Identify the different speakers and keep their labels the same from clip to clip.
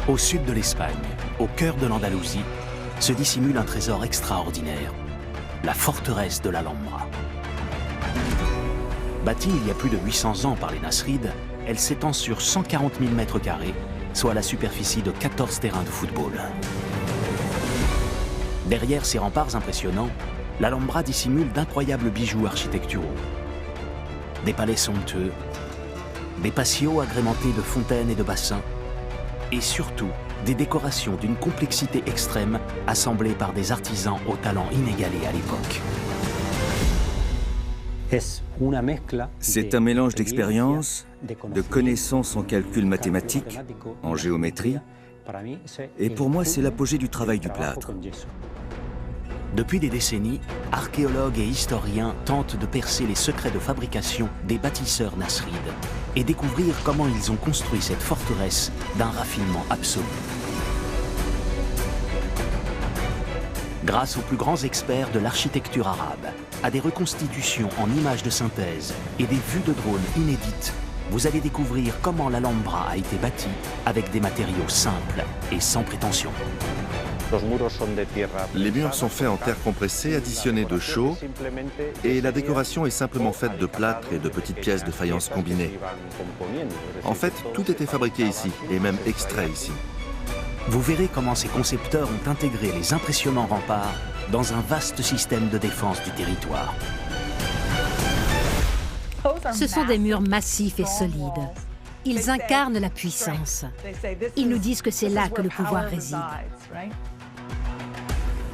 Speaker 1: Au sud de l'Espagne, au cœur de l'Andalousie, se dissimule un trésor extraordinaire, la forteresse de l'Alhambra. Bâtie il y a plus de 800 ans par les Nasrides, elle s'étend sur 140 000 mètres carrés, soit la superficie de 14 terrains de football. Derrière ces remparts impressionnants, l'Alhambra dissimule d'incroyables bijoux architecturaux. Des palais somptueux, des patios agrémentés de fontaines et de bassins, et surtout des décorations d'une complexité extrême assemblées par des artisans au talent inégalé à l'époque.
Speaker 2: C'est un mélange d'expérience, de connaissances en calcul mathématique, en géométrie, et pour moi c'est l'apogée du travail du plâtre.
Speaker 1: Depuis des décennies, archéologues et historiens tentent de percer les secrets de fabrication des bâtisseurs nasrides et découvrir comment ils ont construit cette forteresse d'un raffinement absolu. Grâce aux plus grands experts de l'architecture arabe, à des reconstitutions en images de synthèse et des vues de drone inédites, vous allez découvrir comment l'Alhambra a été bâtie avec des matériaux simples et sans prétention.
Speaker 3: Les murs sont faits en terre compressée additionnée de chaux et la décoration est simplement faite de plâtre et de petites pièces de faïence combinées. En fait, tout était fabriqué ici et même extrait ici.
Speaker 1: Vous verrez comment ces concepteurs ont intégré les impressionnants remparts dans un vaste système de défense du territoire.
Speaker 4: Ce sont des murs massifs et solides. Ils incarnent la puissance. Ils nous disent que c'est là que le pouvoir réside.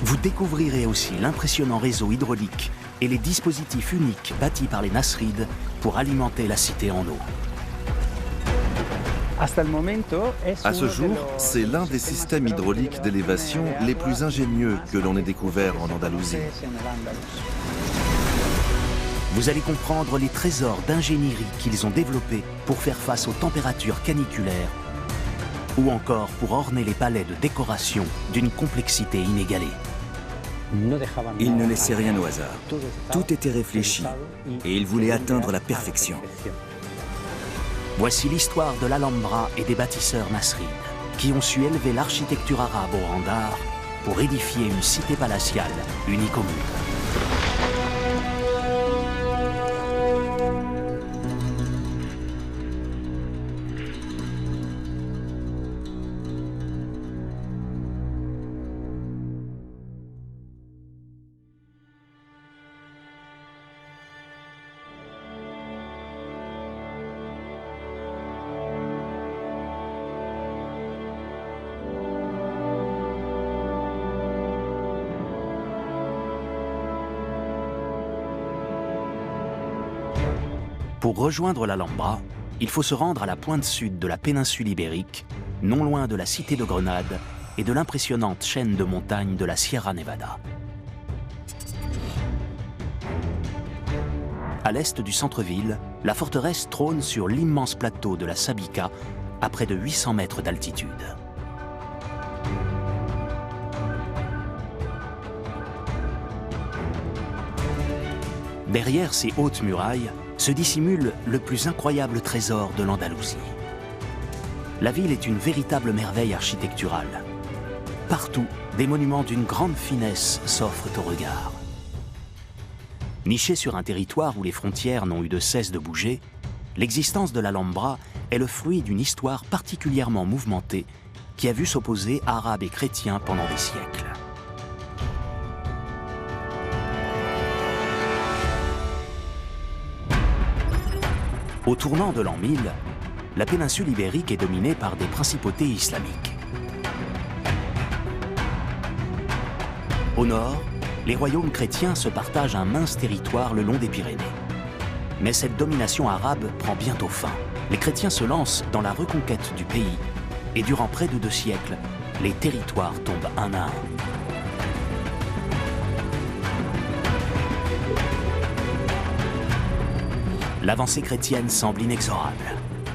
Speaker 1: Vous découvrirez aussi l'impressionnant réseau hydraulique et les dispositifs uniques bâtis par les Nasrides pour alimenter la cité en eau.
Speaker 3: À ce jour, c'est l'un des systèmes hydrauliques d'élévation les plus ingénieux que l'on ait découvert en Andalousie.
Speaker 1: Vous allez comprendre les trésors d'ingénierie qu'ils ont développés pour faire face aux températures caniculaires ou encore pour orner les palais de décoration d'une complexité inégalée.
Speaker 2: Ils ne laissaient rien au hasard. Tout était réfléchi et ils voulaient atteindre la perfection.
Speaker 1: Voici l'histoire de l'Alhambra et des bâtisseurs nasrides qui ont su élever l'architecture arabe au rang d'art pour édifier une cité palatiale unique au monde. Pour rejoindre l'Alhambra, il faut se rendre à la pointe sud de la péninsule ibérique, non loin de la cité de Grenade et de l'impressionnante chaîne de montagnes de la Sierra Nevada. À l'est du centre-ville, la forteresse trône sur l'immense plateau de la Sabica, à près de 800 mètres d'altitude. Derrière ces hautes murailles se dissimule le plus incroyable trésor de l'Andalousie. La ville est une véritable merveille architecturale. Partout, des monuments d'une grande finesse s'offrent au regard. Nichée sur un territoire où les frontières n'ont eu de cesse de bouger, l'existence de l'Alhambra est le fruit d'une histoire particulièrement mouvementée qui a vu s'opposer arabes et chrétiens pendant des siècles. Au tournant de l'an 1000, la péninsule ibérique est dominée par des principautés islamiques. Au nord, les royaumes chrétiens se partagent un mince territoire le long des Pyrénées. Mais cette domination arabe prend bientôt fin. Les chrétiens se lancent dans la reconquête du pays et durant près de 2 siècles, les territoires tombent un à un. L'avancée chrétienne semble inexorable.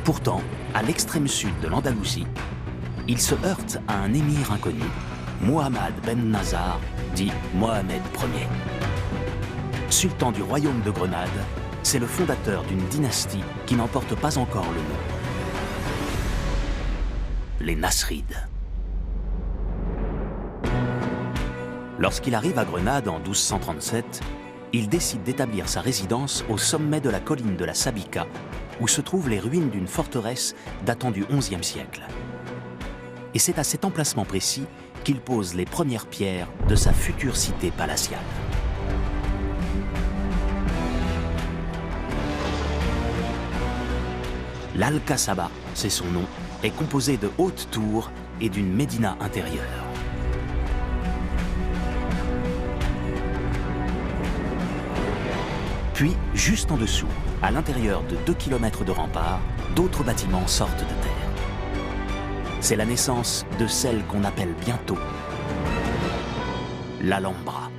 Speaker 1: Pourtant, à l'extrême sud de l'Andalousie, il se heurte à un émir inconnu, Mohammed ben Nazar, dit Mohamed Ier. Sultan du royaume de Grenade, c'est le fondateur d'une dynastie qui n'en porte pas encore le nom. les Nasrides. Lorsqu'il arrive à Grenade en 1237, il décide d'établir sa résidence au sommet de la colline de la Sabika, où se trouvent les ruines d'une forteresse datant du XIe siècle. Et c'est à cet emplacement précis qu'il pose les premières pierres de sa future cité palatiale. L'Alcazaba, c'est son nom, est composé de hautes tours et d'une médina intérieure. Puis, juste en dessous, à l'intérieur de 2 km de remparts, d'autres bâtiments sortent de terre. C'est la naissance de celle qu'on appelle bientôt l'Alhambra.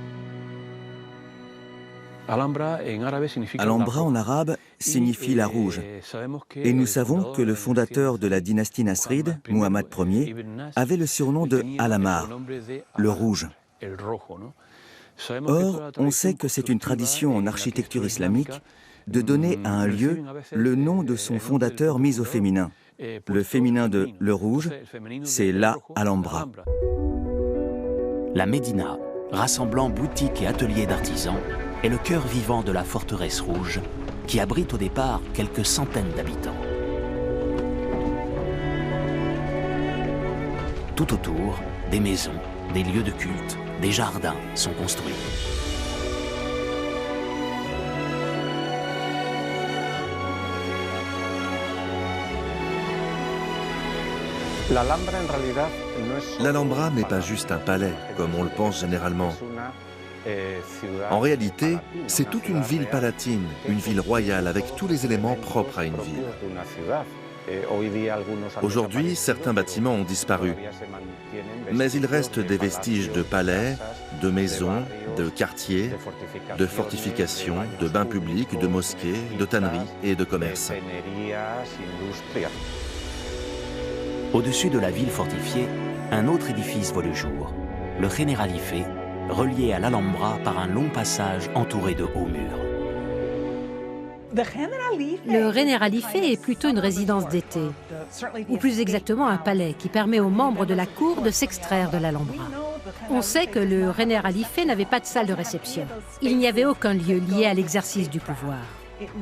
Speaker 2: Alhambra en arabe signifie la rouge. Et nous savons que le fondateur de la dynastie nasride, Muhammad Ier, avait le surnom de Al-Ahmar, le rouge. Or, on sait que c'est une tradition en architecture islamique de donner à un lieu le nom de son fondateur mis au féminin. Le féminin de le rouge, c'est la Alhambra.
Speaker 1: La Médina, rassemblant boutiques et ateliers d'artisans, est le cœur vivant de la forteresse rouge, qui abrite au départ quelques centaines d'habitants. Tout autour, des maisons, des lieux de culte, des jardins sont construits.
Speaker 3: L'Alhambra n'est pas juste un palais, comme on le pense généralement. En réalité, c'est toute une ville palatine, une ville royale avec tous les éléments propres à une ville. Aujourd'hui, certains bâtiments ont disparu, mais il reste des vestiges de palais, de maisons, de quartiers, de fortifications, de bains publics, de mosquées, de tanneries et de commerces.
Speaker 1: Au-dessus de la ville fortifiée, un autre édifice voit le jour, le Generalife, relié à l'Alhambra par un long passage entouré de hauts murs.
Speaker 4: Le Generalife est plutôt une résidence d'été, ou plus exactement un palais qui permet aux membres de la cour de s'extraire de l'Alhambra. On sait que le Generalife n'avait pas de salle de réception. Il n'y avait aucun lieu lié à l'exercice du pouvoir.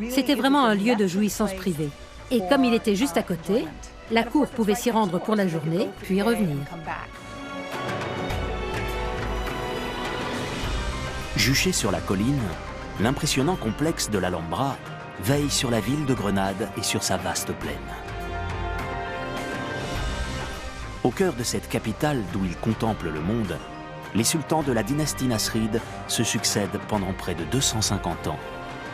Speaker 4: C'était vraiment un lieu de jouissance privée. Et comme il était juste à côté, la cour pouvait s'y rendre pour la journée, puis revenir.
Speaker 1: Juché sur la colline, l'impressionnant complexe de l'Alhambra veille sur la ville de Grenade et sur sa vaste plaine. Au cœur de cette capitale d'où il contemple le monde, les sultans de la dynastie nasride se succèdent pendant près de 250 ans,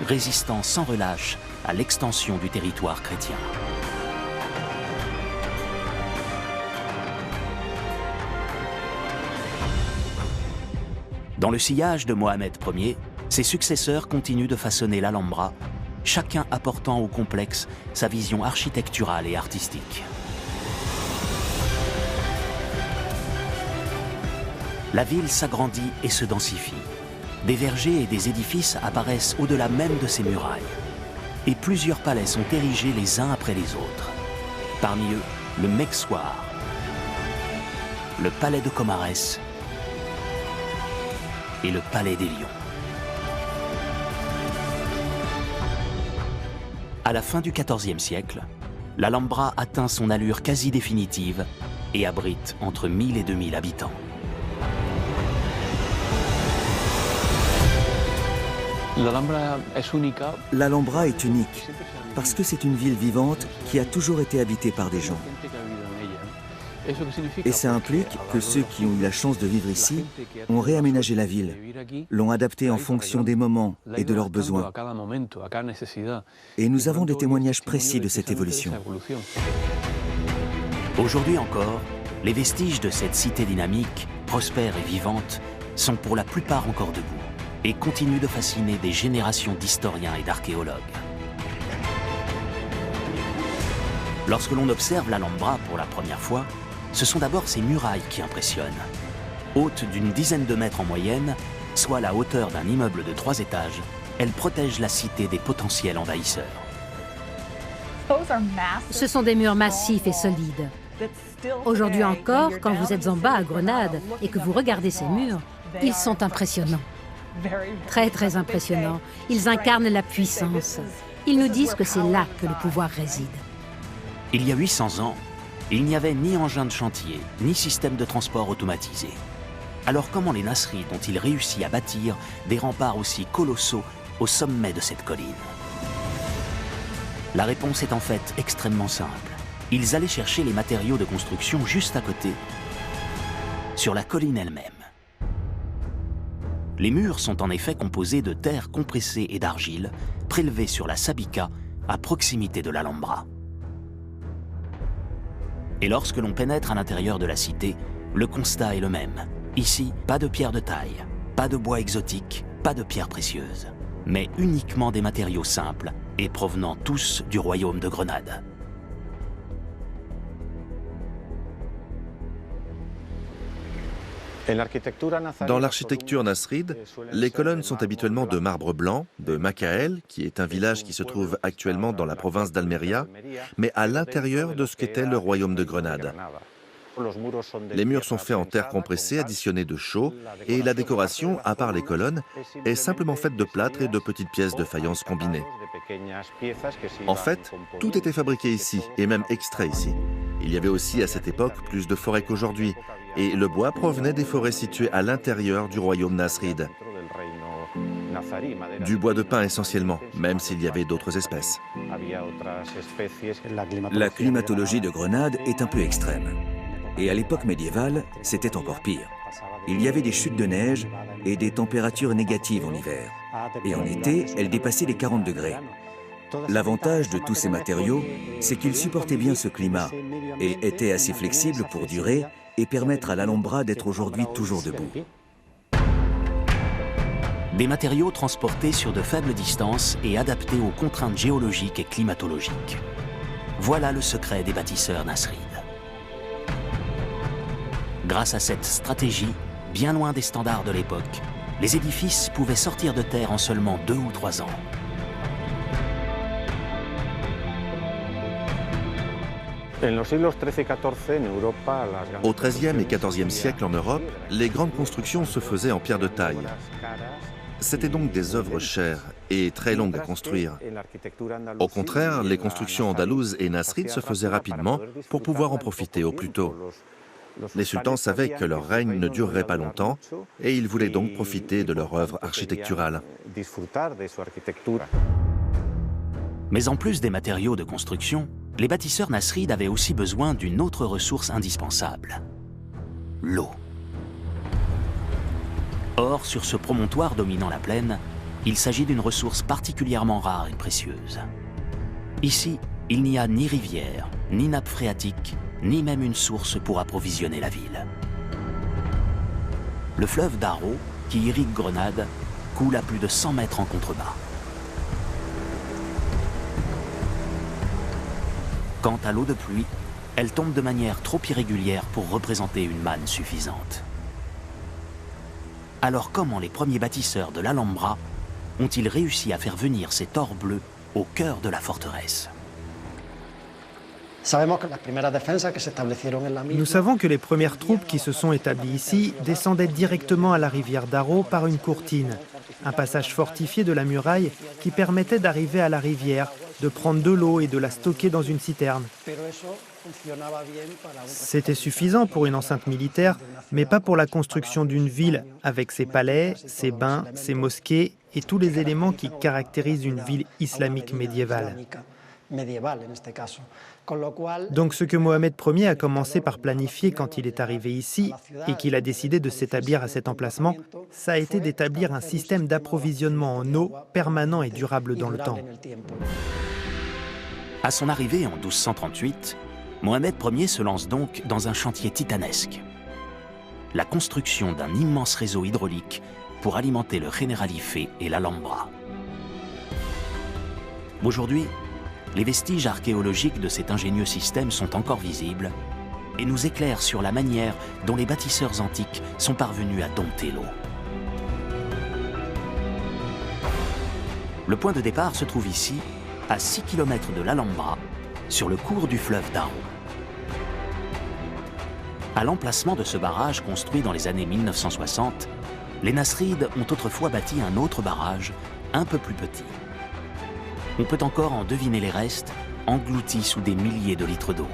Speaker 1: résistant sans relâche à l'extension du territoire chrétien. Dans le sillage de Mohamed Ier, ses successeurs continuent de façonner l'Alhambra, chacun apportant au complexe sa vision architecturale et artistique. La ville s'agrandit et se densifie. Des vergers et des édifices apparaissent au-delà même de ses murailles. Et plusieurs palais sont érigés les uns après les autres. Parmi eux, le Mexouar, le palais de Comares et le palais des Lions. À la fin du XIVe siècle, l'Alhambra atteint son allure quasi définitive et abrite entre 1000 et 2000 habitants.
Speaker 2: L'Alhambra est unique parce que c'est une ville vivante qui a toujours été habitée par des gens. Et ça implique que ceux qui ont eu la chance de vivre ici ont réaménagé la ville, l'ont adaptée en fonction des moments et de leurs besoins. Et nous avons des témoignages précis de cette évolution.
Speaker 1: Aujourd'hui encore, les vestiges de cette cité dynamique, prospère et vivante, sont pour la plupart encore debout et continuent de fasciner des générations d'historiens et d'archéologues. Lorsque l'on observe l'Alhambra pour la première fois, ce sont d'abord ses murailles qui impressionnent. Hautes d'une dizaine de mètres en moyenne, soit la hauteur d'un immeuble de 3 étages, elles protègent la cité des potentiels envahisseurs.
Speaker 4: Ce sont des murs massifs et solides. Aujourd'hui encore, quand vous êtes en bas à Grenade et que vous regardez ces murs, ils sont impressionnants. Très, très impressionnants. Ils incarnent la puissance. Ils nous disent que c'est là que le pouvoir réside.
Speaker 1: Il y a 800 ans, il n'y avait ni engin de chantier, ni système de transport automatisé. Alors comment les Nasrides ont-ils réussi à bâtir des remparts aussi colossaux au sommet de cette colline? La réponse est en fait extrêmement simple. Ils allaient chercher les matériaux de construction juste à côté, sur la colline elle-même. Les murs sont en effet composés de terre compressée et d'argile, prélevée sur la Sabica, à proximité de l'Alhambra. Et lorsque l'on pénètre à l'intérieur de la cité, le constat est le même. Ici, pas de pierres de taille, pas de bois exotique, pas de pierres précieuses, mais uniquement des matériaux simples et provenant tous du royaume de Grenade.
Speaker 3: Dans l'architecture nasride, les colonnes sont habituellement de marbre blanc, de Macael, qui est un village qui se trouve actuellement dans la province d'Almeria, mais à l'intérieur de ce qu'était le royaume de Grenade. Les murs sont faits en terre compressée additionnée de chaux, et la décoration, à part les colonnes, est simplement faite de plâtre et de petites pièces de faïence combinées. En fait, tout était fabriqué ici, et même extrait ici. Il y avait aussi à cette époque plus de forêts qu'aujourd'hui, et le bois provenait des forêts situées à l'intérieur du royaume nasride. Du bois de pin essentiellement, même s'il y avait d'autres espèces.
Speaker 2: La climatologie de Grenade est un peu extrême. Et à l'époque médiévale, c'était encore pire. Il y avait des chutes de neige et des températures négatives en hiver. Et en été, elles dépassaient les 40 degrés. L'avantage de tous ces matériaux, c'est qu'ils supportaient bien ce climat et étaient assez flexibles pour durer et permettre à l'Alhambra d'être aujourd'hui toujours debout.
Speaker 1: Des matériaux transportés sur de faibles distances et adaptés aux contraintes géologiques et climatologiques. Voilà le secret des bâtisseurs nasrides. Grâce à cette stratégie, bien loin des standards de l'époque, les édifices pouvaient sortir de terre en seulement 2 ou 3 ans.
Speaker 3: Au XIIIe et XIVe siècle en Europe, les grandes constructions se faisaient en pierre de taille. C'étaient donc des œuvres chères et très longues à construire. Au contraire, les constructions andalouses et nasrides se faisaient rapidement pour pouvoir en profiter au plus tôt. Les sultans savaient que leur règne ne durerait pas longtemps et ils voulaient donc profiter de leur œuvre architecturale.
Speaker 1: Mais en plus des matériaux de construction, les bâtisseurs nasrides avaient aussi besoin d'une autre ressource indispensable, l'eau. Or, sur ce promontoire dominant la plaine, il s'agit d'une ressource particulièrement rare et précieuse. Ici, il n'y a ni rivière, ni nappe phréatique, ni même une source pour approvisionner la ville. Le fleuve Darro, qui irrigue Grenade, coule à plus de 100 mètres en contrebas. Quant à l'eau de pluie, elle tombe de manière trop irrégulière pour représenter une manne suffisante. Alors comment les premiers bâtisseurs de l'Alhambra ont-ils réussi à faire venir ces tors bleus au cœur de la forteresse?
Speaker 5: Nous savons que les premières troupes qui se sont établies ici descendaient directement à la rivière Darro par une courtine, un passage fortifié de la muraille qui permettait d'arriver à la rivière, de prendre de l'eau et de la stocker dans une citerne. C'était suffisant pour une enceinte militaire, mais pas pour la construction d'une ville avec ses palais, ses bains, ses mosquées et tous les éléments qui caractérisent une ville islamique médiévale. Donc ce que Mohamed Ier a commencé par planifier quand il est arrivé ici et qu'il a décidé de s'établir à cet emplacement, ça a été d'établir un système d'approvisionnement en eau permanent et durable dans le temps.
Speaker 1: À son arrivée en 1238, Mohamed Ier se lance donc dans un chantier titanesque. La construction d'un immense réseau hydraulique pour alimenter le Generalife et l'Alhambra. Aujourd'hui, les vestiges archéologiques de cet ingénieux système sont encore visibles et nous éclairent sur la manière dont les bâtisseurs antiques sont parvenus à dompter l'eau. Le point de départ se trouve ici, à 6 km de l'Alhambra, sur le cours du fleuve Darro. À l'emplacement de ce barrage construit dans les années 1960, les Nasrides ont autrefois bâti un autre barrage, un peu plus petit. On peut encore en deviner les restes, engloutis sous des milliers de litres d'eau.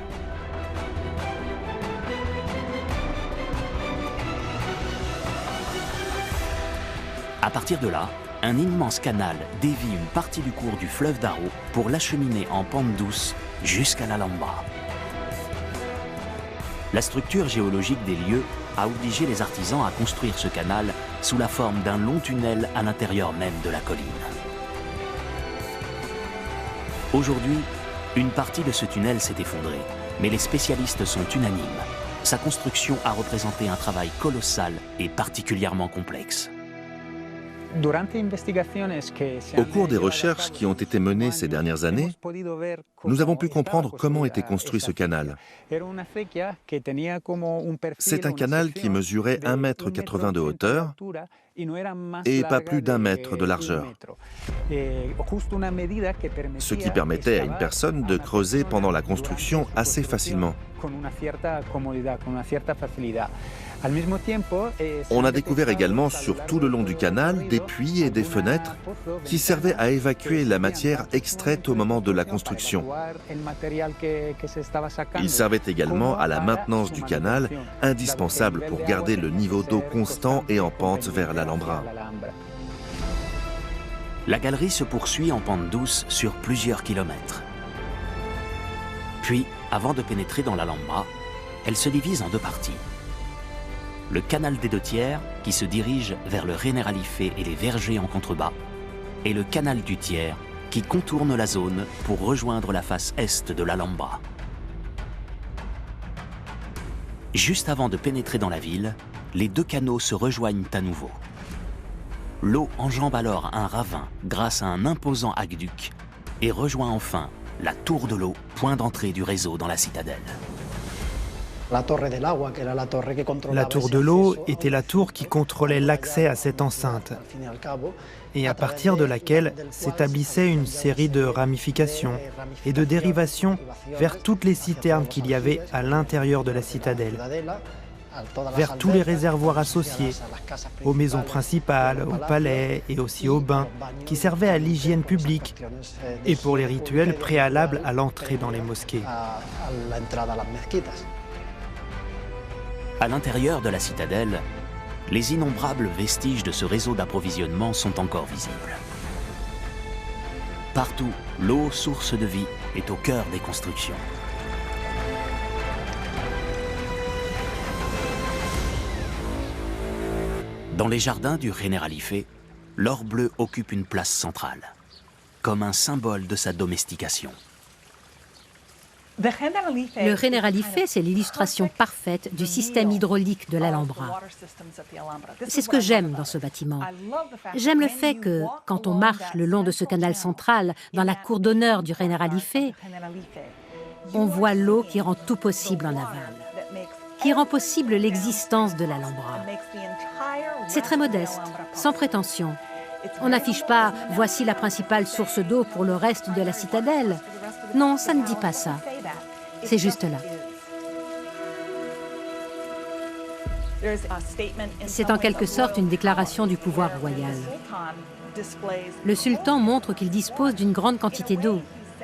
Speaker 1: À partir de là, un immense canal dévie une partie du cours du fleuve Darro pour l'acheminer en pente douce jusqu'à l'Alhambra. La structure géologique des lieux a obligé les artisans à construire ce canal sous la forme d'un long tunnel à l'intérieur même de la colline. Aujourd'hui, une partie de ce tunnel s'est effondrée, mais les spécialistes sont unanimes. Sa construction a représenté un travail colossal et particulièrement complexe.
Speaker 3: Au cours des recherches qui ont été menées ces dernières années, nous avons pu comprendre comment était construit ce canal. C'est un canal qui mesurait 1,80 m de hauteur et pas plus d'1 mètre de largeur, ce qui permettait à une personne de creuser pendant la construction assez facilement. On a découvert également sur tout le long du canal des puits et des fenêtres qui servaient à évacuer la matière extraite au moment de la construction. Ils servaient également à la maintenance du canal, indispensable pour garder le niveau d'eau constant et en pente vers l'Alhambra.
Speaker 1: La galerie se poursuit en pente douce sur plusieurs kilomètres. Puis, avant de pénétrer dans l'Alhambra, elle se divise en deux parties. Le canal des deux tiers, qui se dirige vers le Generalife et les vergers en contrebas, et le canal du tiers, qui contourne la zone pour rejoindre la face est de l'Alhambra. Juste avant de pénétrer dans la ville, les deux canaux se rejoignent à nouveau. L'eau enjambe alors un ravin grâce à un imposant aqueduc et rejoint enfin la tour de l'eau, point d'entrée du réseau dans la citadelle.
Speaker 5: La tour de l'eau était la tour qui contrôlait l'accès à cette enceinte et à partir de laquelle s'établissait une série de ramifications et de dérivations vers toutes les citernes qu'il y avait à l'intérieur de la citadelle, vers tous les réservoirs associés, aux maisons principales, aux palais et aussi aux bains qui servaient à l'hygiène publique et pour les rituels préalables à l'entrée dans les mosquées.
Speaker 1: À l'intérieur de la citadelle, les innombrables vestiges de ce réseau d'approvisionnement sont encore visibles. Partout, l'eau, source de vie, est au cœur des constructions. Dans les jardins du Generalife, l'or bleu occupe une place centrale, comme un symbole de sa domestication.
Speaker 4: Le Generalife, c'est l'illustration parfaite du système hydraulique de l'Alhambra. C'est ce que j'aime dans ce bâtiment. J'aime le fait que, quand on marche le long de ce canal central, dans la cour d'honneur du Generalife, on voit l'eau qui rend tout possible en aval, qui rend possible l'existence de l'Alhambra. C'est très modeste, sans prétention. On n'affiche pas « voici la principale source d'eau pour le reste de la citadelle ». Non, ça ne dit pas ça. C'est juste là. C'est en quelque sorte une déclaration du pouvoir royal. Le sultan montre qu'il dispose d'une grande quantité d'eau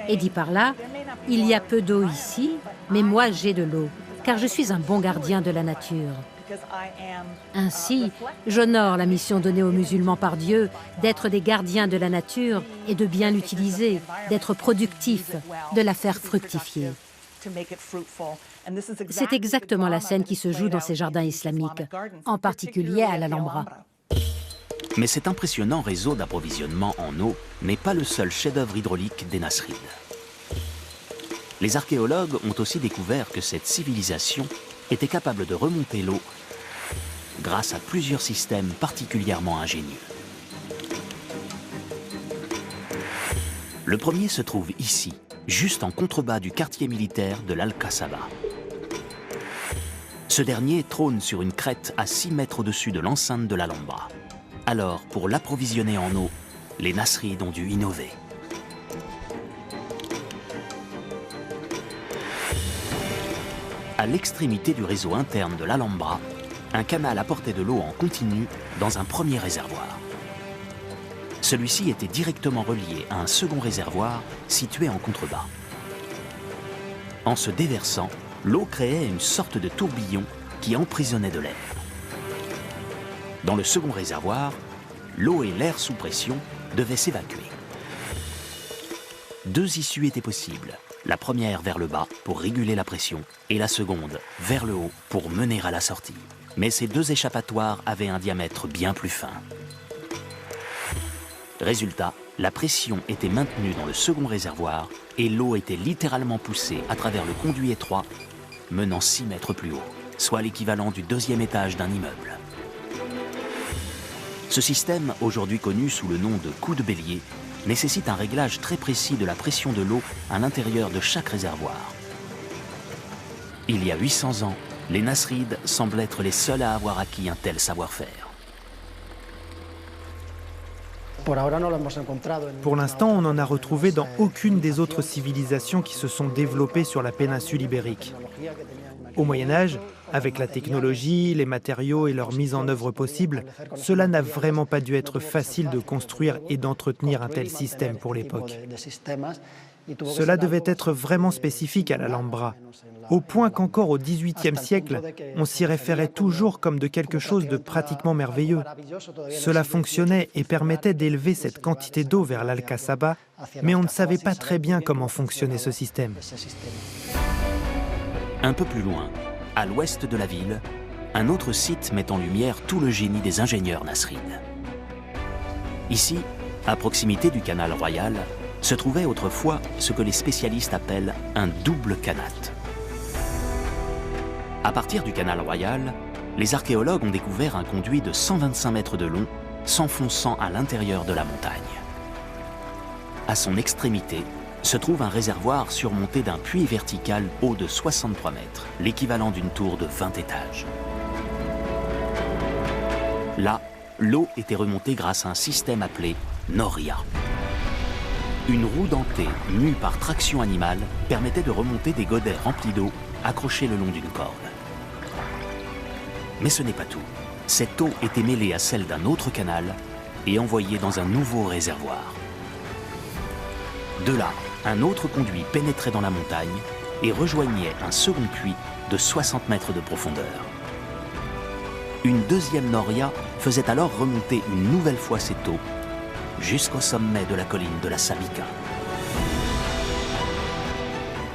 Speaker 4: et dit par là « il y a peu d'eau ici, mais moi j'ai de l'eau, car je suis un bon gardien de la nature ». Ainsi, j'honore la mission donnée aux musulmans par Dieu d'être des gardiens de la nature et de bien l'utiliser, d'être productifs, de la faire fructifier. C'est exactement la scène qui se joue dans ces jardins islamiques, en particulier à l'Alhambra.
Speaker 1: Mais cet impressionnant réseau d'approvisionnement en eau n'est pas le seul chef-d'œuvre hydraulique des Nasrides. Les archéologues ont aussi découvert que cette civilisation était capable de remonter l'eau grâce à plusieurs systèmes particulièrement ingénieux. Le premier se trouve ici, juste en contrebas du quartier militaire de l'Al-Qasaba. Ce dernier trône sur une crête à 6 mètres au-dessus de l'enceinte de l'Alhambra. Alors, pour l'approvisionner en eau, les Nasrides ont dû innover. À l'extrémité du réseau interne de l'Alhambra, un canal apportait de l'eau en continu dans un premier réservoir. Celui-ci était directement relié à un second réservoir situé en contrebas. En se déversant, l'eau créait une sorte de tourbillon qui emprisonnait de l'air. Dans le second réservoir, l'eau et l'air sous pression devaient s'évacuer. Deux issues étaient possibles. La première vers le bas pour réguler la pression et la seconde vers le haut pour mener à la sortie. Mais ces deux échappatoires avaient un diamètre bien plus fin. Résultat, la pression était maintenue dans le second réservoir et l'eau était littéralement poussée à travers le conduit étroit menant 6 mètres plus haut, soit l'équivalent du deuxième étage d'un immeuble. Ce système, aujourd'hui connu sous le nom de coup de bélier, nécessite un réglage très précis de la pression de l'eau à l'intérieur de chaque réservoir. Il y a 800 ans, les Nasrides semblent être les seuls à avoir acquis un tel savoir-faire.
Speaker 5: Pour l'instant, on n'en a retrouvé dans aucune des autres civilisations qui se sont développées sur la péninsule ibérique. Au Moyen-Âge, avec la technologie, les matériaux et leur mise en œuvre possible, cela n'a vraiment pas dû être facile de construire et d'entretenir un tel système pour l'époque. Cela devait être vraiment spécifique à l'Alhambra, au point qu'encore au XVIIIe siècle, on s'y référait toujours comme de quelque chose de pratiquement merveilleux. Cela fonctionnait et permettait d'élever cette quantité d'eau vers l'Alcazaba, mais on ne savait pas très bien comment fonctionnait ce système.
Speaker 1: Un peu plus loin, à l'ouest de la ville, un autre site met en lumière tout le génie des ingénieurs nasrides. Ici, à proximité du canal royal, se trouvait autrefois ce que les spécialistes appellent un double canat. À partir du canal royal, les archéologues ont découvert un conduit de 125 mètres de long s'enfonçant à l'intérieur de la montagne. À son extrémité se trouve un réservoir surmonté d'un puits vertical haut de 63 mètres, l'équivalent d'une tour de 20 étages. Là, l'eau était remontée grâce à un système appelé Noria. Une roue dentée mue par traction animale permettait de remonter des godets remplis d'eau accrochés le long d'une corde. Mais ce n'est pas tout. Cette eau était mêlée à celle d'un autre canal et envoyée dans un nouveau réservoir. De là, un autre conduit pénétrait dans la montagne et rejoignait un second puits de 60 mètres de profondeur. Une deuxième noria faisait alors remonter une nouvelle fois cette eau jusqu'au sommet de la colline de la Sabika.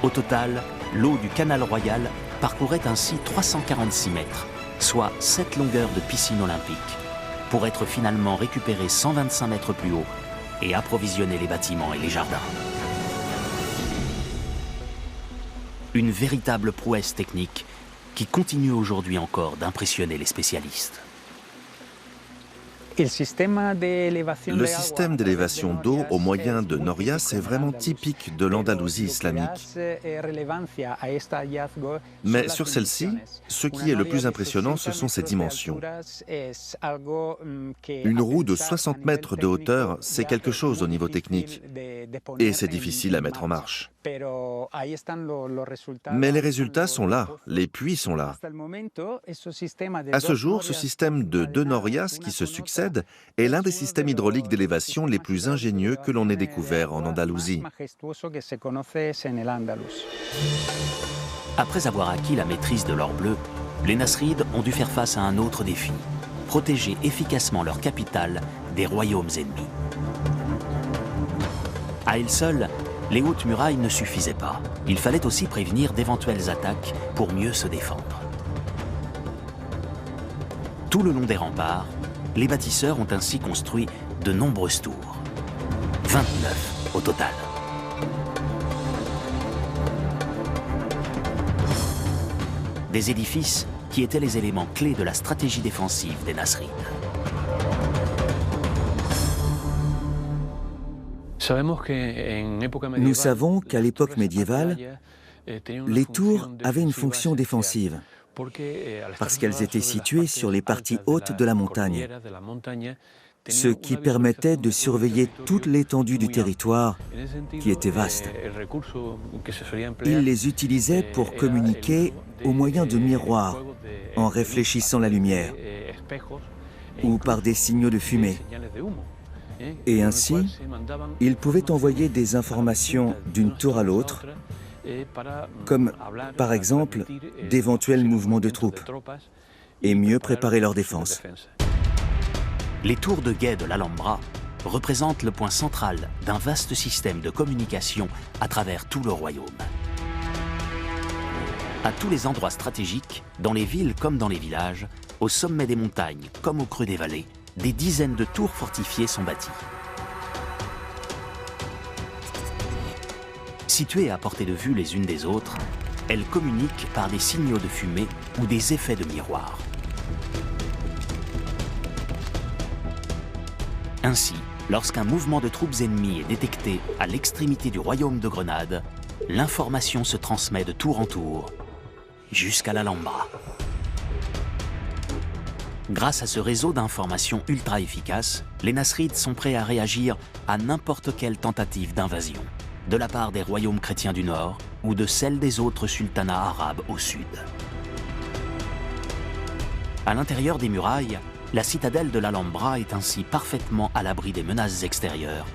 Speaker 1: Au total, l'eau du canal royal parcourait ainsi 346 mètres, soit 7 longueurs de piscine olympique, pour être finalement récupérée 125 mètres plus haut et approvisionner les bâtiments et les jardins. Une véritable prouesse technique qui continue aujourd'hui encore d'impressionner les spécialistes.
Speaker 3: Le système d'élévation d'eau au moyen de Norias est vraiment typique de l'Andalousie islamique. Mais sur celle-ci, ce qui est le plus impressionnant, ce sont ses dimensions. Une roue de 60 mètres de hauteur, c'est quelque chose au niveau technique, et c'est difficile à mettre en marche. Mais les résultats sont là, les puits sont là. À ce jour, ce système de deux Norias qui se succèdent est l'un des systèmes hydrauliques d'élévation les plus ingénieux que l'on ait découvert en Andalousie.
Speaker 1: Après avoir acquis la maîtrise de l'or bleu, les Nasrides ont dû faire face à un autre défi, protéger efficacement leur capitale des royaumes ennemis. À elles seules, les hautes murailles ne suffisaient pas. Il fallait aussi prévenir d'éventuelles attaques pour mieux se défendre. Tout le long des remparts, les bâtisseurs ont ainsi construit de nombreuses tours. 29 au total. Des édifices qui étaient les éléments clés de la stratégie défensive des Nasrides.
Speaker 2: Nous savons qu'à l'époque médiévale, les tours avaient une fonction défensive, parce qu'elles étaient situées sur les parties hautes de la montagne. ce qui permettait de surveiller toute l'étendue du territoire qui était vaste. Ils les utilisaient pour communiquer au moyen de miroirs, en réfléchissant la lumière, ou par des signaux de fumée. Et ainsi, ils pouvaient envoyer des informations d'une tour à l'autre, comme par exemple d'éventuels mouvements de troupes, et mieux préparer leur défense.
Speaker 1: Les tours de guet de l'Alhambra représentent le point central d'un vaste système de communication à travers tout le royaume. À tous les endroits stratégiques, dans les villes comme dans les villages, au sommet des montagnes comme au creux des vallées, des dizaines de tours fortifiées sont bâties. Situées à portée de vue les unes des autres, elles communiquent par des signaux de fumée ou des effets de miroir. Ainsi, lorsqu'un mouvement de troupes ennemies est détecté à l'extrémité du royaume de Grenade, l'information se transmet de tour en tour, jusqu'à l'Alhambra. Grâce à ce réseau d'informations ultra efficace, les Nasrides sont prêts à réagir à n'importe quelle tentative d'invasion, de la part des royaumes chrétiens du Nord ou de celle des autres sultanats arabes au Sud. À l'intérieur des murailles, la citadelle de l'Alhambra est ainsi parfaitement à l'abri des menaces extérieures,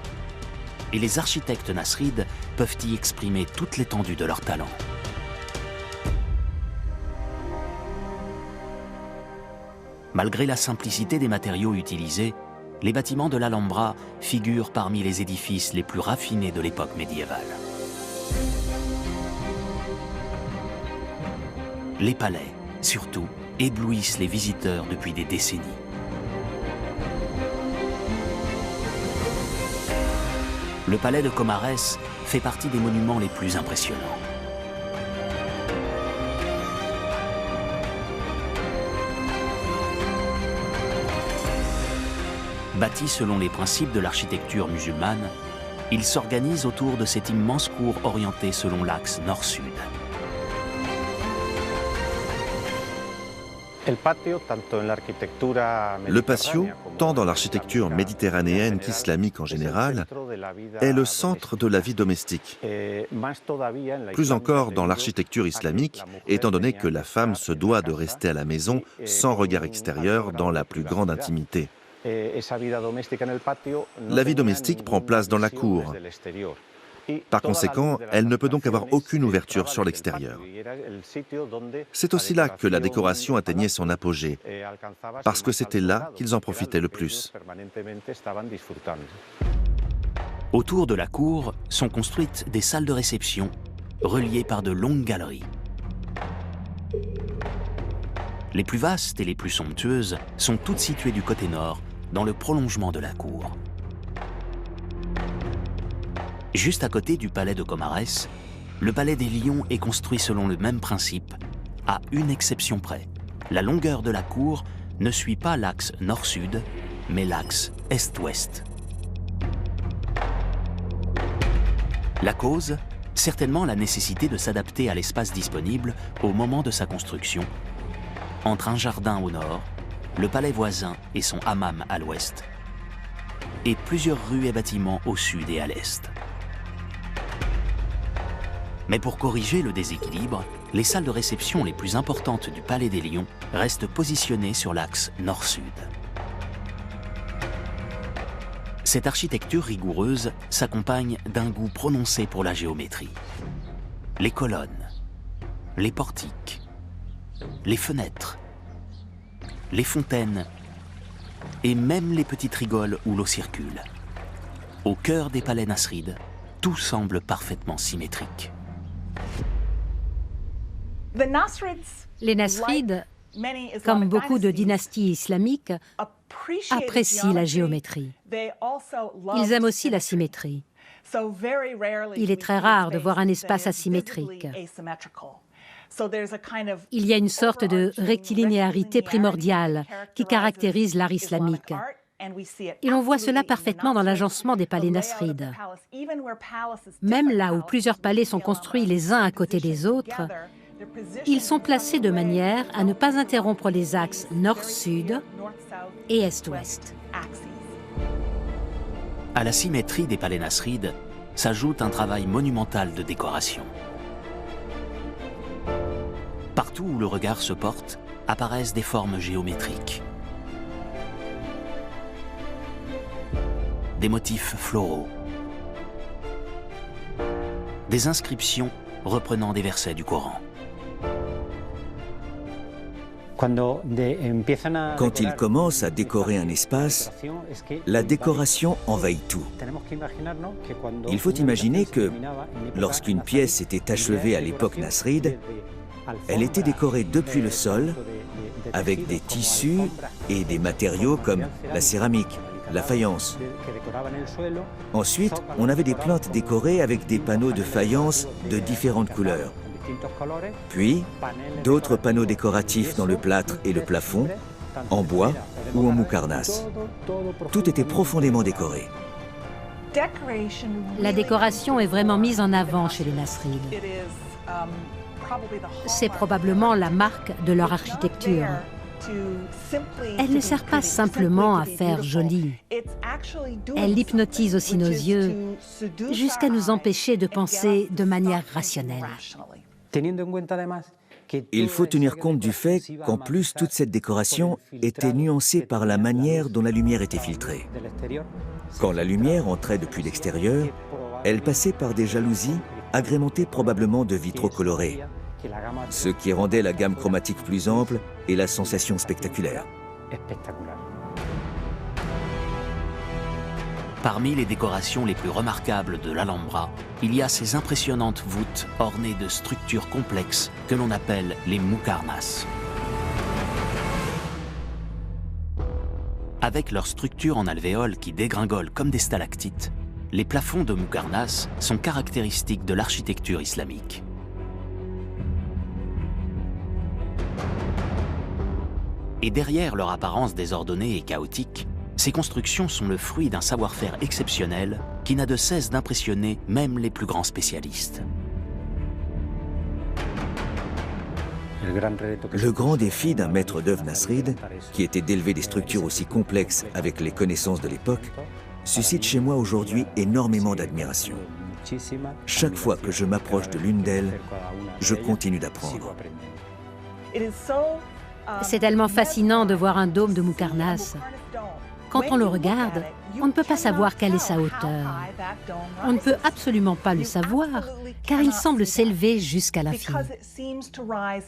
Speaker 1: et les architectes nasrides peuvent y exprimer toute l'étendue de leur talent. Malgré la simplicité des matériaux utilisés, les bâtiments de l'Alhambra figurent parmi les édifices les plus raffinés de l'époque médiévale. Les palais, surtout, éblouissent les visiteurs depuis des décennies. Le palais de Comares fait partie des monuments les plus impressionnants. Bâti selon les principes de l'architecture musulmane, il s'organise autour de cette immense cour orientée selon l'axe nord-sud.
Speaker 3: Le patio, tant dans l'architecture méditerranéenne qu'islamique en général, est le centre de la vie domestique. Plus encore dans l'architecture islamique, étant donné que la femme se doit de rester à la maison sans regard extérieur dans la plus grande intimité. La vie domestique prend place dans la cour. Par conséquent, elle ne peut donc avoir aucune ouverture sur l'extérieur. C'est aussi là que la décoration atteignait son apogée, parce que c'était là qu'ils en profitaient le plus.
Speaker 1: Autour de la cour sont construites des salles de réception, reliées par de longues galeries. Les plus vastes et les plus somptueuses sont toutes situées du côté nord, dans le prolongement de la cour. Juste à côté du palais de Comares, le palais des Lions est construit selon le même principe, à une exception près. La longueur de la cour ne suit pas l'axe nord-sud, mais l'axe est-ouest. La cause, certainement la nécessité de s'adapter à l'espace disponible au moment de sa construction. Entre un jardin au nord, le palais voisin et son hammam à l'ouest, et plusieurs rues et bâtiments au sud et à l'est. Mais pour corriger le déséquilibre, les salles de réception les plus importantes du Palais des Lions restent positionnées sur l'axe nord-sud. Cette architecture rigoureuse s'accompagne d'un goût prononcé pour la géométrie. Les colonnes, les portiques, les fenêtres, les fontaines et même les petites rigoles où l'eau circule. Au cœur des palais nasrides, tout semble parfaitement symétrique.
Speaker 4: Les Nasrides, comme beaucoup de dynasties islamiques, apprécient la géométrie. Ils aiment aussi la symétrie. Il est très rare de voir un espace asymétrique. Il y a une sorte de rectilinéarité primordiale qui caractérise l'art islamique. Et l'on voit cela parfaitement dans l'agencement des palais nasrides. Même là où plusieurs palais sont construits les uns à côté des autres, ils sont placés de manière à ne pas interrompre les axes nord-sud et est-ouest.
Speaker 1: À la symétrie des palais nasrides s'ajoute un travail monumental de décoration. Partout où le regard se porte, apparaissent des formes géométriques. Des motifs floraux. Des inscriptions reprenant des versets du Coran.
Speaker 2: Quand ils commencent à décorer un espace, la décoration envahit tout. Il faut imaginer que, lorsqu'une pièce était achevée à l'époque nasride, elle était décorée depuis le sol, avec des tissus et des matériaux comme la céramique, la faïence. Ensuite, on avait des plantes décorées avec des panneaux de faïence de différentes couleurs. Puis, d'autres panneaux décoratifs dans le plâtre et le plafond, en bois ou en moukarnas. Tout était profondément décoré.
Speaker 4: La décoration est vraiment mise en avant chez les Nasrides. C'est probablement la marque de leur architecture. Elle ne sert pas simplement à faire joli. Elle hypnotise aussi nos yeux jusqu'à nous empêcher de penser de manière rationnelle.
Speaker 2: Il faut tenir compte du fait qu'en plus, toute cette décoration était nuancée par la manière dont la lumière était filtrée. Quand la lumière entrait depuis l'extérieur, elle passait par des jalousies agrémentées probablement de vitraux colorés, ce qui rendait la gamme chromatique plus ample et la sensation spectaculaire.
Speaker 1: Parmi les décorations les plus remarquables de l'Alhambra, il y a ces impressionnantes voûtes ornées de structures complexes que l'on appelle les moukarnas. Avec leur structure en alvéoles qui dégringolent comme des stalactites, les plafonds de moukarnas sont caractéristiques de l'architecture islamique. Et derrière leur apparence désordonnée et chaotique, ces constructions sont le fruit d'un savoir-faire exceptionnel qui n'a de cesse d'impressionner même les plus grands spécialistes.
Speaker 2: Le grand défi d'un maître d'œuvre nasride, qui était d'élever des structures aussi complexes avec les connaissances de l'époque, suscite chez moi aujourd'hui énormément d'admiration. Chaque fois que je m'approche de l'une d'elles, je continue d'apprendre.
Speaker 4: C'est tellement fascinant de voir un dôme de Moukarnas. Quand on le regarde, on ne peut pas savoir quelle est sa hauteur. On ne peut absolument pas le savoir, car il semble s'élever jusqu'à l'infini.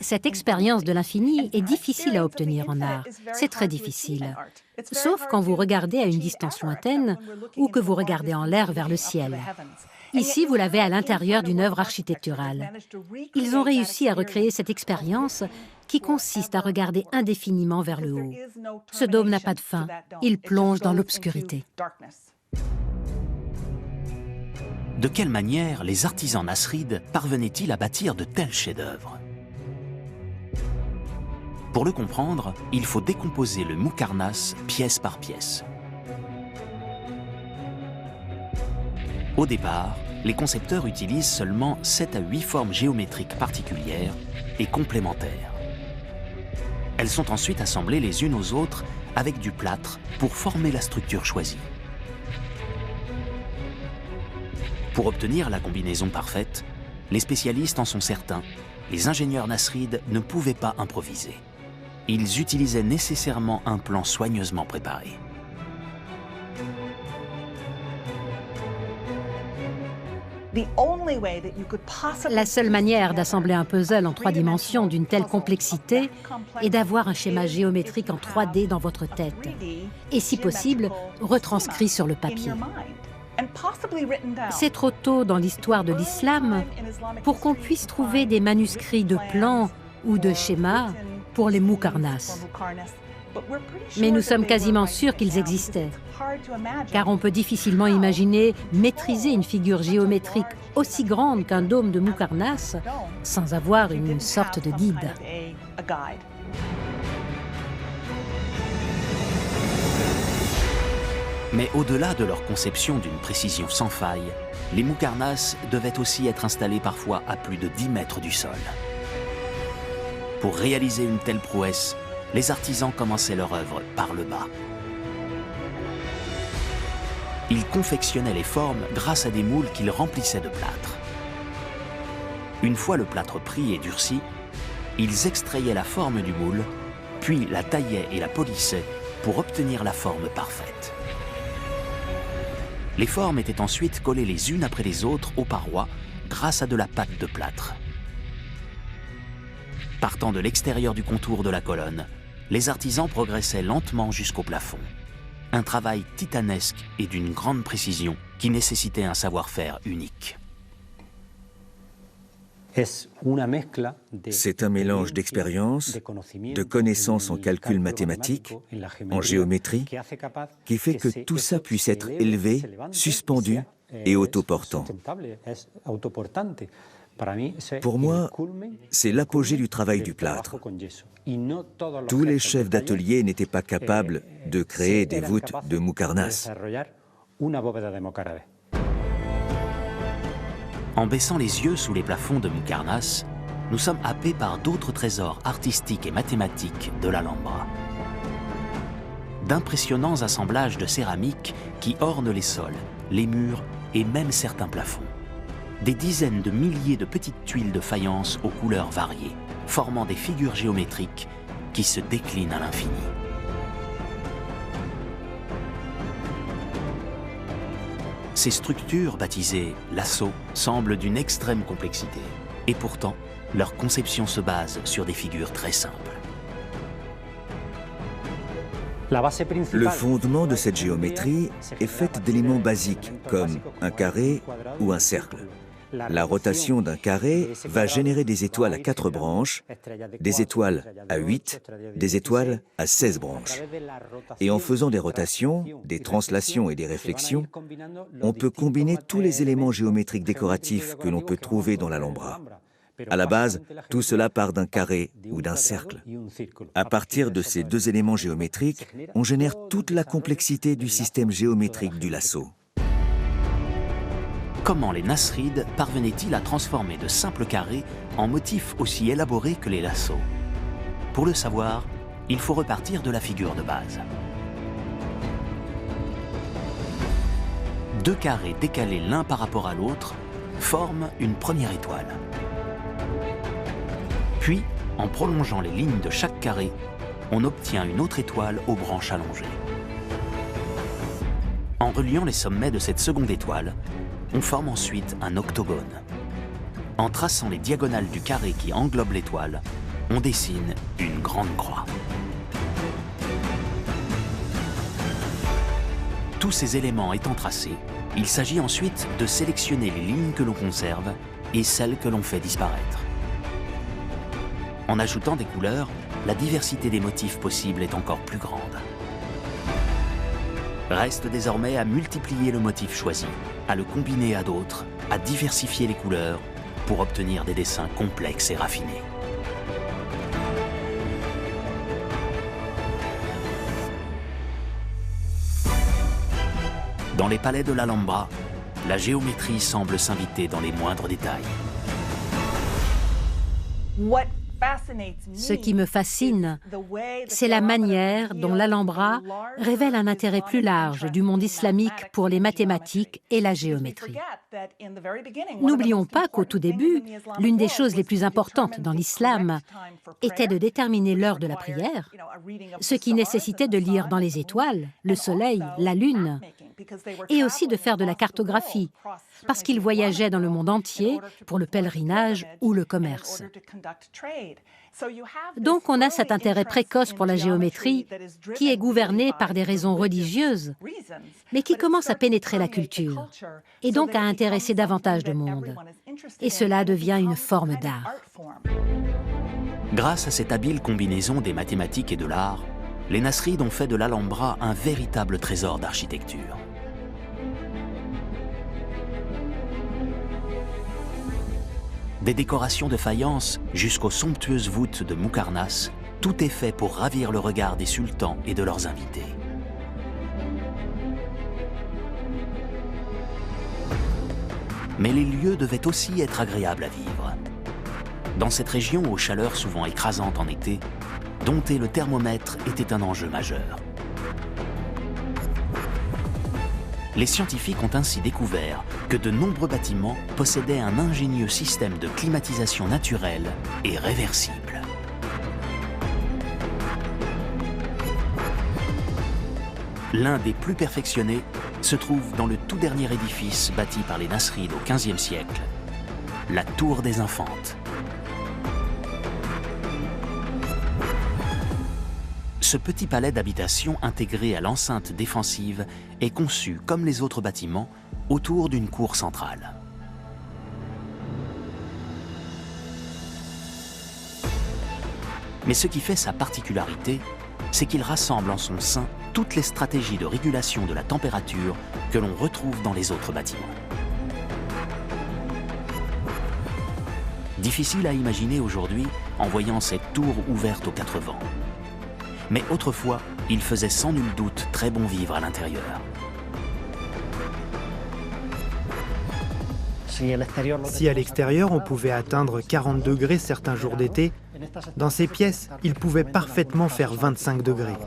Speaker 4: Cette expérience de l'infini est difficile à obtenir en art. C'est très difficile. Sauf quand vous regardez à une distance lointaine ou que vous regardez en l'air vers le ciel. Ici, vous l'avez à l'intérieur d'une œuvre architecturale. Ils ont réussi à recréer cette expérience qui consiste à regarder indéfiniment vers le haut. Ce dôme n'a pas de fin, il plonge dans l'obscurité.
Speaker 1: De quelle manière les artisans nasrides parvenaient-ils à bâtir de tels chefs-d'œuvre? Pour le comprendre, il faut décomposer le moukarnas pièce par pièce. Au départ, les concepteurs utilisent seulement 7 à 8 formes géométriques particulières et complémentaires. Elles sont ensuite assemblées les unes aux autres avec du plâtre pour former la structure choisie. Pour obtenir la combinaison parfaite, les spécialistes en sont certains, les ingénieurs nasrides ne pouvaient pas improviser. Ils utilisaient nécessairement un plan soigneusement préparé.
Speaker 4: La seule manière d'assembler un puzzle en 3 dimensions d'une telle complexité est d'avoir un schéma géométrique en 3D dans votre tête, et si possible, retranscrit sur le papier. C'est trop tôt dans l'histoire de l'islam pour qu'on puisse trouver des manuscrits de plans ou de schémas pour les moukarnas. Mais nous sommes quasiment sûrs qu'ils existaient, car on peut difficilement imaginer maîtriser une figure géométrique aussi grande qu'un dôme de Moukarnas sans avoir une sorte de guide.
Speaker 1: Mais au-delà de leur conception d'une précision sans faille, les moukarnas devaient aussi être installés parfois à plus de 10 mètres du sol. Pour réaliser une telle prouesse, les artisans commençaient leur œuvre par le bas. Ils confectionnaient les formes grâce à des moules qu'ils remplissaient de plâtre. Une fois le plâtre pris et durci, ils extrayaient la forme du moule, puis la taillaient et la polissaient pour obtenir la forme parfaite. Les formes étaient ensuite collées les unes après les autres aux parois grâce à de la pâte de plâtre. Partant de l'extérieur du contour de la colonne, les artisans progressaient lentement jusqu'au plafond. Un travail titanesque et d'une grande précision qui nécessitait un savoir-faire unique.
Speaker 2: C'est un mélange d'expérience, de connaissances en calcul mathématique, en géométrie, qui fait que tout ça puisse être élevé, suspendu et autoportant. Pour moi, c'est l'apogée du travail du plâtre. Tous les chefs d'atelier n'étaient pas capables de créer des voûtes de Mukarnas.
Speaker 1: En baissant les yeux sous les plafonds de Mukarnas, nous sommes happés par d'autres trésors artistiques et mathématiques de l'Alhambra. D'impressionnants assemblages de céramique qui ornent les sols, les murs et même certains plafonds. Des dizaines de milliers de petites tuiles de faïence aux couleurs variées, formant des figures géométriques qui se déclinent à l'infini. Ces structures, baptisées lassos, semblent d'une extrême complexité. Et pourtant, leur conception se base sur des figures très simples.
Speaker 2: Le fondement de cette géométrie est fait d'éléments basiques, comme un carré ou un cercle. La rotation d'un carré va générer des étoiles à 4 branches, des étoiles à 8, des étoiles à 16 branches. Et en faisant des rotations, des translations et des réflexions, on peut combiner tous les éléments géométriques décoratifs que l'on peut trouver dans l'Alhambra. À la base, tout cela part d'un carré ou d'un cercle. À partir de ces deux éléments géométriques, on génère toute la complexité du système géométrique du lasso.
Speaker 1: Comment les Nasrides parvenaient-ils à transformer de simples carrés en motifs aussi élaborés que les lassos? Pour le savoir, il faut repartir de la figure de base. Deux carrés décalés l'un par rapport à l'autre forment une première étoile. Puis, en prolongeant les lignes de chaque carré, on obtient une autre étoile aux branches allongées. En reliant les sommets de cette seconde étoile, on forme ensuite un octogone. En traçant les diagonales du carré qui englobe l'étoile, on dessine une grande croix. Tous ces éléments étant tracés, il s'agit ensuite de sélectionner les lignes que l'on conserve et celles que l'on fait disparaître. En ajoutant des couleurs, la diversité des motifs possibles est encore plus grande. Reste désormais à multiplier le motif choisi, à le combiner à d'autres, à diversifier les couleurs pour obtenir des dessins complexes et raffinés. Dans les palais de l'Alhambra, la géométrie semble s'inviter dans les moindres détails.
Speaker 4: Ce qui me fascine, c'est la manière dont l'Alhambra révèle un intérêt plus large du monde islamique pour les mathématiques et la géométrie. N'oublions pas qu'au tout début, l'une des choses les plus importantes dans l'islam était de déterminer l'heure de la prière, ce qui nécessitait de lire dans les étoiles, le soleil, la lune, et aussi de faire de la cartographie, parce qu'ils voyageaient dans le monde entier pour le pèlerinage ou le commerce. Donc on a cet intérêt précoce pour la géométrie qui est gouverné par des raisons religieuses, mais qui commence à pénétrer la culture et donc à intéresser davantage de monde. Et cela devient une forme d'art.
Speaker 1: Grâce à cette habile combinaison des mathématiques et de l'art, les Nasrides ont fait de l'Alhambra un véritable trésor d'architecture. Des décorations de faïence jusqu'aux somptueuses voûtes de Mukarnas, tout est fait pour ravir le regard des sultans et de leurs invités. Mais les lieux devaient aussi être agréables à vivre. Dans cette région aux chaleurs souvent écrasantes en été, dompter le thermomètre était un enjeu majeur. Les scientifiques ont ainsi découvert que de nombreux bâtiments possédaient un ingénieux système de climatisation naturelle et réversible. L'un des plus perfectionnés se trouve dans le tout dernier édifice bâti par les Nasrides au XVe siècle, la Tour des Infantes. Ce petit palais d'habitation intégré à l'enceinte défensive est conçu, comme les autres bâtiments, autour d'une cour centrale. Mais ce qui fait sa particularité, c'est qu'il rassemble en son sein toutes les stratégies de régulation de la température que l'on retrouve dans les autres bâtiments. Difficile à imaginer aujourd'hui en voyant cette tour ouverte aux quatre vents. Mais autrefois, il faisait sans nul doute très bon vivre à l'intérieur.
Speaker 5: Si à l'extérieur on pouvait atteindre 40 degrés certains jours d'été, dans ces pièces, il pouvait parfaitement faire 25 degrés.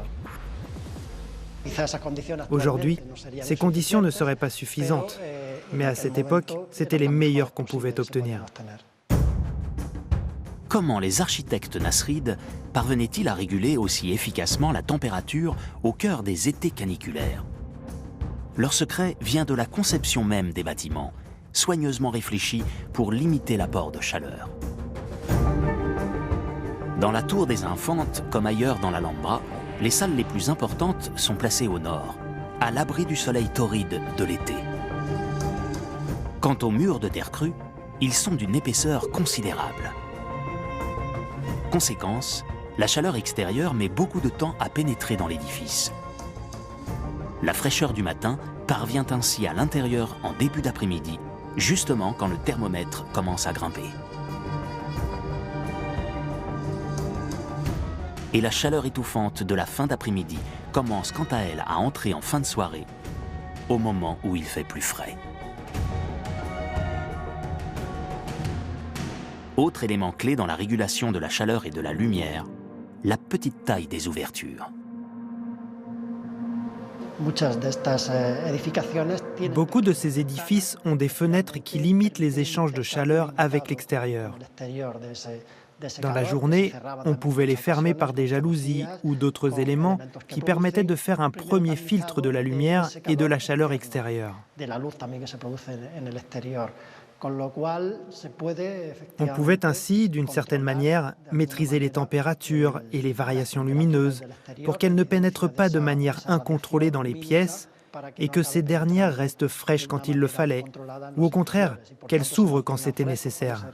Speaker 5: Aujourd'hui, ces conditions ne seraient pas suffisantes, mais à cette époque, c'était les meilleures qu'on pouvait obtenir.
Speaker 1: Comment les architectes nasrides parvenaient-ils à réguler aussi efficacement la température au cœur des étés caniculaires? Leur secret vient de la conception même des bâtiments, soigneusement réfléchis pour limiter l'apport de chaleur. Dans la Tour des Infantes, comme ailleurs dans l'Alhambra, les salles les plus importantes sont placées au nord, à l'abri du soleil torride de l'été. Quant aux murs de terre crue, ils sont d'une épaisseur considérable. Conséquence, la chaleur extérieure met beaucoup de temps à pénétrer dans l'édifice. La fraîcheur du matin parvient ainsi à l'intérieur en début d'après-midi, justement quand le thermomètre commence à grimper. Et la chaleur étouffante de la fin d'après-midi commence quant à elle à entrer en fin de soirée, au moment où il fait plus frais. Autre élément clé dans la régulation de la chaleur et de la lumière, la petite taille des ouvertures.
Speaker 5: Beaucoup de ces édifices ont des fenêtres qui limitent les échanges de chaleur avec l'extérieur. Dans la journée, on pouvait les fermer par des jalousies ou d'autres éléments qui permettaient de faire un premier filtre de la lumière et de la chaleur extérieure. On pouvait ainsi, d'une certaine manière, maîtriser les températures et les variations lumineuses pour qu'elles ne pénètrent pas de manière incontrôlée dans les pièces et que ces dernières restent fraîches quand il le fallait, ou au contraire, qu'elles s'ouvrent quand c'était nécessaire.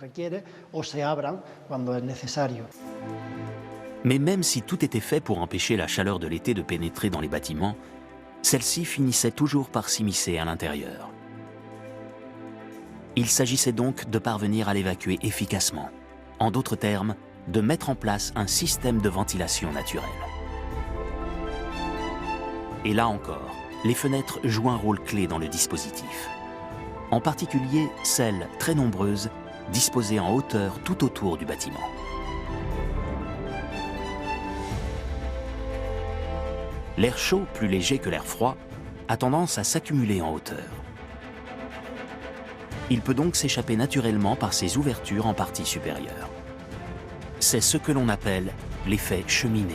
Speaker 1: Mais même si tout était fait pour empêcher la chaleur de l'été de pénétrer dans les bâtiments, celle-ci finissait toujours par s'immiscer à l'intérieur. Il s'agissait donc de parvenir à l'évacuer efficacement. En d'autres termes, de mettre en place un système de ventilation naturelle. Et là encore, les fenêtres jouent un rôle clé dans le dispositif. En particulier, celles, très nombreuses, disposées en hauteur tout autour du bâtiment. L'air chaud, plus léger que l'air froid, a tendance à s'accumuler en hauteur. Il peut donc s'échapper naturellement par ces ouvertures en partie supérieure. C'est ce que l'on appelle l'effet cheminée.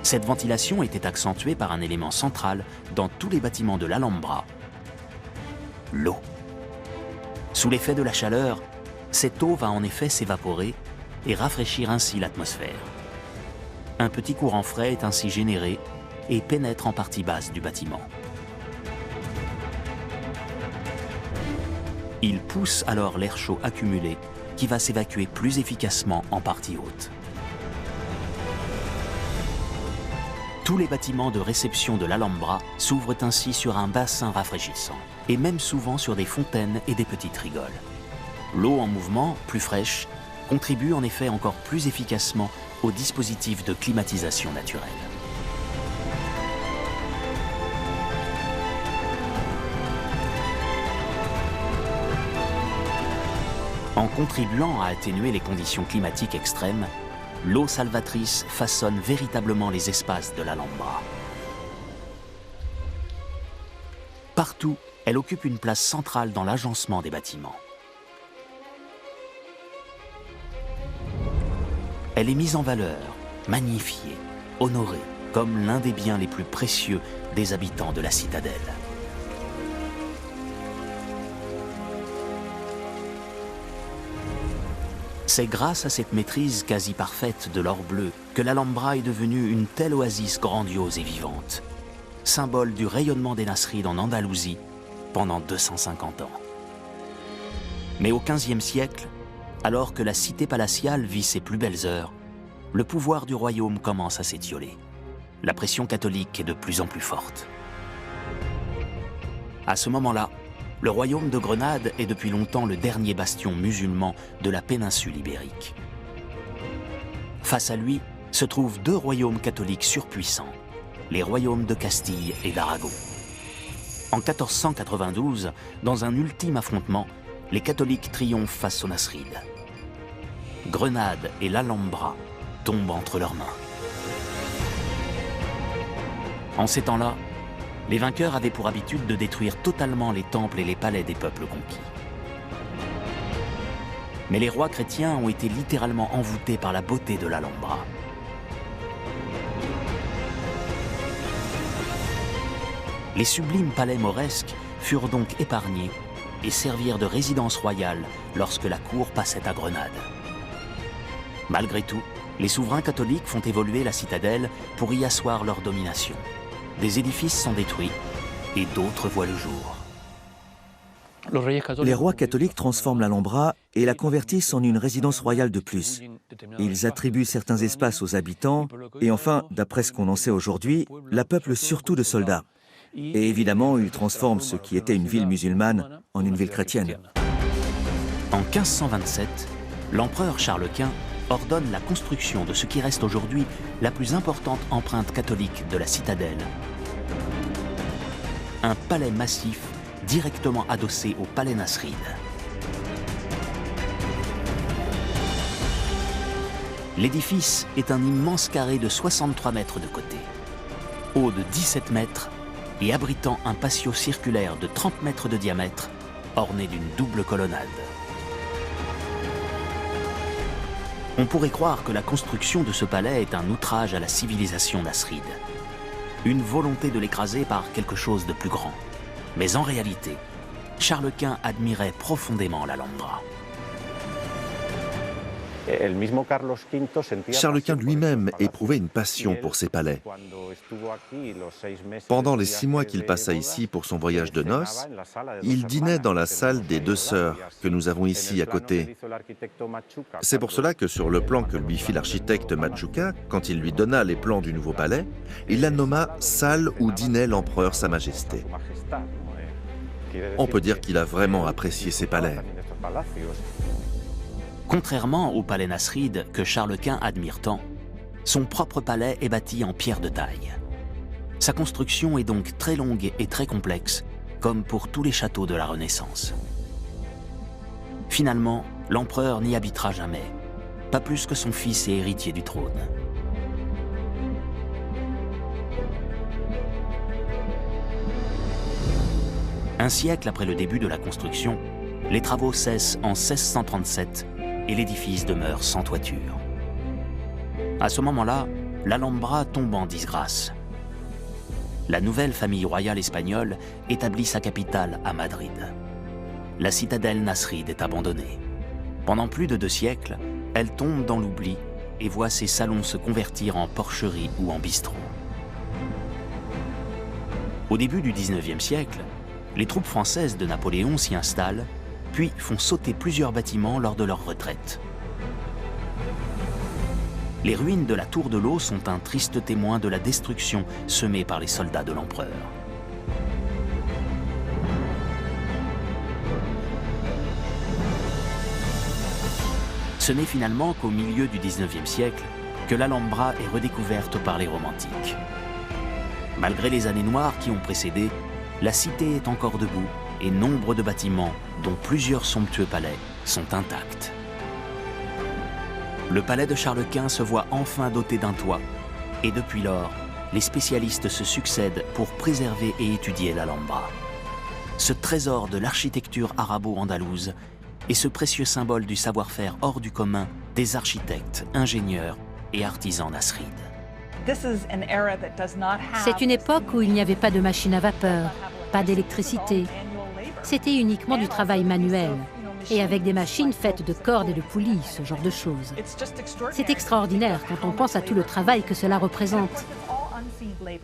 Speaker 1: Cette ventilation était accentuée par un élément central dans tous les bâtiments de l'Alhambra, l'eau. Sous l'effet de la chaleur, cette eau va en effet s'évaporer et rafraîchir ainsi l'atmosphère. Un petit courant frais est ainsi généré et pénètre en partie basse du bâtiment. Il pousse alors l'air chaud accumulé qui va s'évacuer plus efficacement en partie haute. Tous les bâtiments de réception de l'Alhambra s'ouvrent ainsi sur un bassin rafraîchissant, et même souvent sur des fontaines et des petites rigoles. L'eau en mouvement, plus fraîche, contribue en effet encore plus efficacement au dispositif de climatisation naturelle. En contribuant à atténuer les conditions climatiques extrêmes, l'eau salvatrice façonne véritablement les espaces de l'Alhambra. Partout, elle occupe une place centrale dans l'agencement des bâtiments. Elle est mise en valeur, magnifiée, honorée, comme l'un des biens les plus précieux des habitants de la citadelle. C'est grâce à cette maîtrise quasi parfaite de l'or bleu que l'Alhambra est devenue une telle oasis grandiose et vivante, symbole du rayonnement des Nasrides en Andalousie pendant 250 ans. Mais au XVe siècle, alors que la cité palatiale vit ses plus belles heures, le pouvoir du royaume commence à s'étioler. La pression catholique est de plus en plus forte. À ce moment-là, le royaume de Grenade est depuis longtemps le dernier bastion musulman de la péninsule ibérique. Face à lui se trouvent deux royaumes catholiques surpuissants, les royaumes de Castille et d'Aragon. En 1492, dans un ultime affrontement, les catholiques triomphent face aux Nasrides. Grenade et l'Alhambra tombent entre leurs mains. En ces temps-là, les vainqueurs avaient pour habitude de détruire totalement les temples et les palais des peuples conquis. Mais les rois chrétiens ont été littéralement envoûtés par la beauté de l'Alhambra. Les sublimes palais mauresques furent donc épargnés et servirent de résidence royale lorsque la cour passait à Grenade. Malgré tout, les souverains catholiques font évoluer la citadelle pour y asseoir leur domination. Des édifices sont détruits et d'autres voient le jour.
Speaker 2: Les rois catholiques transforment l'Alhambra et la convertissent en une résidence royale de plus. Ils attribuent certains espaces aux habitants et enfin, d'après ce qu'on en sait aujourd'hui, la peuplent surtout de soldats. Et évidemment, ils transforment ce qui était une ville musulmane en une ville chrétienne.
Speaker 1: En 1527, l'empereur Charles Quint ordonne la construction de ce qui reste aujourd'hui la plus importante empreinte catholique de la citadelle. Un palais massif directement adossé au palais nasride. L'édifice est un immense carré de 63 mètres de côté, haut de 17 mètres et abritant un patio circulaire de 30 mètres de diamètre, orné d'une double colonnade. On pourrait croire que la construction de ce palais est un outrage à la civilisation nasride, une volonté de l'écraser par quelque chose de plus grand. Mais en réalité, Charles Quint admirait profondément l'Alhambra.
Speaker 3: Charles Quint lui-même éprouvait une passion pour ses palais. Pendant les 6 mois qu'il passa ici pour son voyage de noces, il dînait dans la salle des deux sœurs que nous avons ici à côté. C'est pour cela que sur le plan que lui fit l'architecte Machuca, quand il lui donna les plans du nouveau palais, il la nomma « salle où dînait l'empereur Sa Majesté ». On peut dire qu'il a vraiment apprécié ses palais.
Speaker 1: Contrairement au palais nasride que Charles Quint admire tant, son propre palais est bâti en pierre de taille. Sa construction est donc très longue et très complexe, comme pour tous les châteaux de la Renaissance. Finalement, l'empereur n'y habitera jamais, pas plus que son fils et héritier du trône. Un siècle après le début de la construction, les travaux cessent en 1637 et l'édifice demeure sans toiture. À ce moment-là, l'Alhambra tombe en disgrâce. La nouvelle famille royale espagnole établit sa capitale à Madrid. La citadelle nasride est abandonnée. Pendant plus de 2 siècles, elle tombe dans l'oubli et voit ses salons se convertir en porcheries ou en bistrots. Au début du XIXe siècle, les troupes françaises de Napoléon s'y installent, puis font sauter plusieurs bâtiments lors de leur retraite. Les ruines de la Tour de l'Eau sont un triste témoin de la destruction semée par les soldats de l'empereur. Ce n'est finalement qu'au milieu du XIXe siècle que l'Alhambra est redécouverte par les romantiques. Malgré les années noires qui ont précédé, la cité est encore debout et nombre de bâtiments, dont plusieurs somptueux palais, sont intacts. Le palais de Charles Quint se voit enfin doté d'un toit, et depuis lors, les spécialistes se succèdent pour préserver et étudier l'Alhambra. ce trésor de l'architecture arabo-andalouse est ce précieux symbole du savoir-faire hors du commun des architectes, ingénieurs et artisans nasrides.
Speaker 4: C'est une époque où il n'y avait pas de machine à vapeur, pas d'électricité. C'était uniquement du travail manuel, et avec des machines faites de cordes et de poulies, ce genre de choses. C'est extraordinaire quand on pense à tout le travail que cela représente.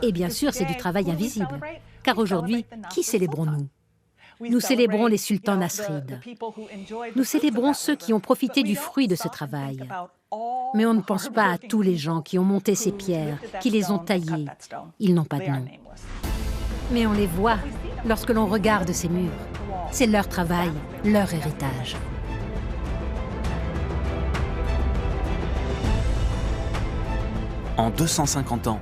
Speaker 4: Et bien sûr, c'est du travail invisible, car aujourd'hui, qui célébrons-nous ? Nous célébrons les sultans nasrides. Nous célébrons ceux qui ont profité du fruit de ce travail. Mais on ne pense pas à tous les gens qui ont monté ces pierres, qui les ont taillées. Ils n'ont pas de nom. Mais on les voit lorsque l'on regarde ces murs. C'est leur travail, leur héritage.
Speaker 1: En 250 ans,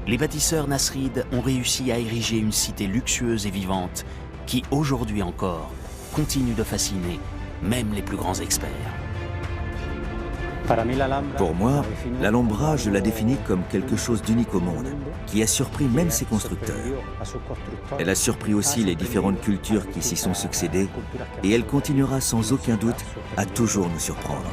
Speaker 1: les bâtisseurs nasrides ont réussi à ériger une cité luxueuse et vivante qui, aujourd'hui encore, continue de fasciner même les plus grands experts.
Speaker 2: Pour moi, l'Alhambra, je la définis comme quelque chose d'unique au monde, qui a surpris même ses constructeurs. Elle a surpris aussi les différentes cultures qui s'y sont succédées, et elle continuera sans aucun doute à toujours nous surprendre.